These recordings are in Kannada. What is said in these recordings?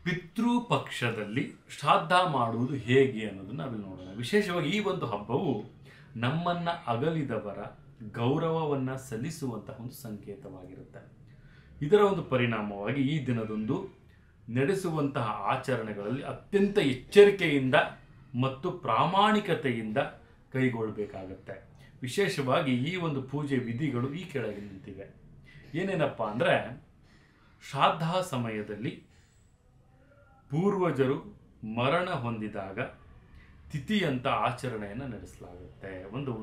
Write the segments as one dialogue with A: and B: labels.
A: ಪಿತೃ ಪಕ್ಷದಲ್ಲಿ ಶ್ರಾದ್ದ ಮಾಡುವುದು ಹೇಗೆ ಅನ್ನೋದನ್ನ ನಾವಿಲ್ಲಿ ನೋಡೋಣ. ವಿಶೇಷವಾಗಿ ಈ ಒಂದು ಹಬ್ಬವು ನಮ್ಮನ್ನ ಅಗಲಿದವರ ಗೌರವವನ್ನು ಸಲ್ಲಿಸುವಂತಹ ಒಂದು ಸಂಕೇತವಾಗಿರುತ್ತೆ. ಇದರ ಒಂದು ಪರಿಣಾಮವಾಗಿ ಈ ದಿನದಂದು ನಡೆಸುವಂತಹ ಆಚರಣೆಗಳಲ್ಲಿ ಅತ್ಯಂತ ಎಚ್ಚರಿಕೆಯಿಂದ ಮತ್ತು ಪ್ರಾಮಾಣಿಕತೆಯಿಂದ ಕೈಗೊಳ್ಳಬೇಕಾಗತ್ತೆ. ವಿಶೇಷವಾಗಿ ಈ ಒಂದು ಪೂಜೆ ವಿಧಿಗಳು ಈ ಕೆಳಗಿನಂತಿವೆ. ಏನೇನಪ್ಪ ಅಂದರೆ, ಶ್ರಾದ್ದ ಸಮಯದಲ್ಲಿ ಪೂರ್ವಜರು ಮರಣ ಹೊಂದಿದಾಗ ತಿಥಿಯಂತ ಆಚರಣೆಯನ್ನು ನಡೆಸಲಾಗುತ್ತೆ.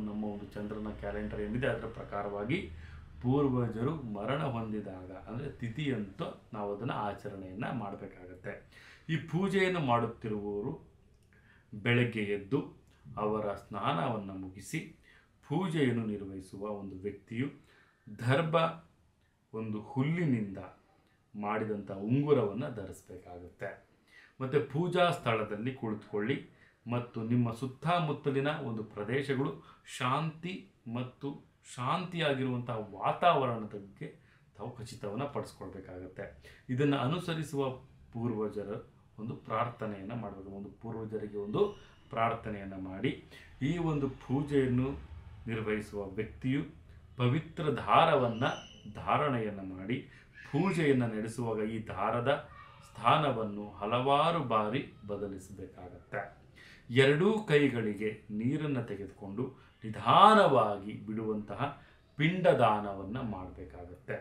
A: ನಮ್ಮ ಒಂದು ಚಂದ್ರನ ಕ್ಯಾಲೆಂಡರ್ ಏನಿದೆ ಅದರ ಪ್ರಕಾರವಾಗಿ ಪೂರ್ವಜರು ಮರಣ ಹೊಂದಿದಾಗ ಅಂದರೆ ತಿಥಿಯಂತೂ ನಾವು ಅದನ್ನು ಆಚರಣೆಯನ್ನು ಮಾಡಬೇಕಾಗತ್ತೆ. ಈ ಪೂಜೆಯನ್ನು ಮಾಡುತ್ತಿರುವವರು ಬೆಳಗ್ಗೆ ಎದ್ದು ಅವರ ಸ್ನಾನವನ್ನು ಮುಗಿಸಿ ಪೂಜೆಯನ್ನು ನಿರ್ವಹಿಸುವ ಒಂದು ವ್ಯಕ್ತಿಯು ದರ್ಭ ಒಂದು ಹುಲ್ಲಿನಿಂದ ಮಾಡಿದಂಥ ಉಂಗುರವನ್ನು ಧರಿಸಬೇಕಾಗುತ್ತೆ. ಮತ್ತು ಪೂಜಾ ಸ್ಥಳದಲ್ಲಿ ಕುಳಿತುಕೊಳ್ಳಿ ಮತ್ತು ನಿಮ್ಮ ಸುತ್ತಮುತ್ತಲಿನ ಒಂದು ಪ್ರದೇಶಗಳು ಶಾಂತಿ ಮತ್ತು ಶಾಂತಿಯಾಗಿರುವಂತಹ ವಾತಾವರಣದ ಬಗ್ಗೆ ತಾವು ಖಚಿತವನ್ನು ಪಡಿಸ್ಕೊಳ್ಬೇಕಾಗತ್ತೆ. ಇದನ್ನು ಅನುಸರಿಸುವ ಪೂರ್ವಜರ ಒಂದು ಪ್ರಾರ್ಥನೆಯನ್ನು ಮಾಡಬೇಕು. ಒಂದು ಪೂರ್ವಜರಿಗೆ ಒಂದು ಪ್ರಾರ್ಥನೆಯನ್ನು ಮಾಡಿ ಈ ಒಂದು ಪೂಜೆಯನ್ನು ನಿರ್ವಹಿಸುವ ವ್ಯಕ್ತಿಯು ಪವಿತ್ರ ದಾರವನ್ನು ಧಾರಣೆಯನ್ನು ಮಾಡಿ ಪೂಜೆಯನ್ನು ನಡೆಸುವಾಗ ಈ ದಾರದ ಸ್ಥಾನವನ್ನು ಹಲವಾರು ಬಾರಿ ಬದಲಿಸಬೇಕಾಗತ್ತೆ. ಎರಡೂ ಕೈಗಳಿಗೆ ನೀರನ್ನು ತೆಗೆದುಕೊಂಡು ನಿಧಾನವಾಗಿ ಬಿಡುವಂತಹ ಪಿಂಡದಾನವನ್ನು ಮಾಡಬೇಕಾಗತ್ತೆ.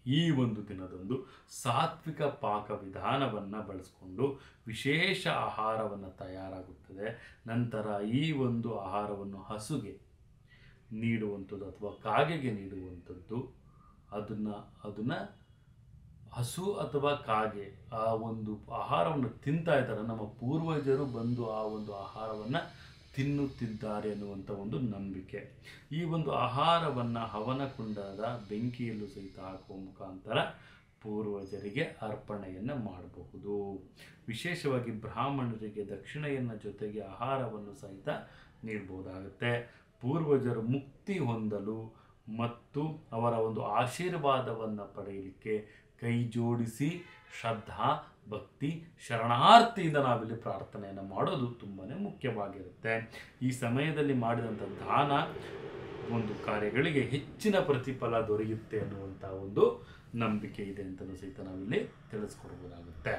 A: ಈ ಒಂದು ದಿನದಂದು ಸಾತ್ವಿಕ ಪಾಕ ವಿಧಾನವನ್ನು ಬಳಸಿಕೊಂಡು ವಿಶೇಷ ಆಹಾರವನ್ನು ತಯಾರಾಗುತ್ತದೆ. ನಂತರ ಈ ಒಂದು ಆಹಾರವನ್ನು ಹಸುಗೆ ನೀಡುವಂಥದ್ದು ಅಥವಾ ಕಾಗೆಗೆ ನೀಡುವಂಥದ್ದು. ಅದನ್ನು ಹಸು ಅಥವಾ ಕಾಗೆ ಆ ಒಂದು ಆಹಾರವನ್ನು ತಿಂತಾ ಇದ್ದಾರೆ, ನಮ್ಮ ಪೂರ್ವಜರು ಬಂದು ಆ ಒಂದು ಆಹಾರವನ್ನು ತಿನ್ನುತ್ತಿದ್ದಾರೆ ಅನ್ನುವಂಥ ಒಂದು ನಂಬಿಕೆ. ಈ ಒಂದು ಆಹಾರವನ್ನು ಹವನ ಕುಂಡದ ಬೆಂಕಿಯಲ್ಲೂ ಸಹಿತ ಹಾಕುವ ಮುಖಾಂತರ ಪೂರ್ವಜರಿಗೆ ಅರ್ಪಣೆಯನ್ನು ಮಾಡಬಹುದು. ವಿಶೇಷವಾಗಿ ಬ್ರಾಹ್ಮಣರಿಗೆ ದಕ್ಷಿಣೆಯನ್ನು ಜೊತೆಗೆ ಆಹಾರವನ್ನು ಸಹಿತ ನೀಡಬಹುದಾಗುತ್ತೆ. ಪೂರ್ವಜರು ಮುಕ್ತಿ ಹೊಂದಲು ಮತ್ತು ಅವರ ಒಂದು ಆಶೀರ್ವಾದವನ್ನು ಪಡೆಯಲಿಕ್ಕೆ ಕೈ ಜೋಡಿಸಿ ಶ್ರದ್ಧಾ ಭಕ್ತಿ ಶರಣಾರ್ಥಿಯಿಂದ ನಾವಿಲ್ಲಿ ಪ್ರಾರ್ಥನೆಯನ್ನು ಮಾಡೋದು ತುಂಬಾ ಮುಖ್ಯವಾಗಿರುತ್ತೆ. ಈ ಸಮಯದಲ್ಲಿ ಮಾಡಿದಂಥ ದಾನ ಒಂದು ಕಾರ್ಯಗಳಿಗೆ ಹೆಚ್ಚಿನ ಪ್ರತಿಫಲ ದೊರೆಯುತ್ತೆ ಅನ್ನುವಂಥ ಒಂದು ನಂಬಿಕೆ ಇದೆ ಅಂತಲೂ ಸಹಿತ ನಾವಿಲ್ಲಿ ತಿಳಿಸ್ಕೊಡ್ಬೋದಾಗುತ್ತೆ.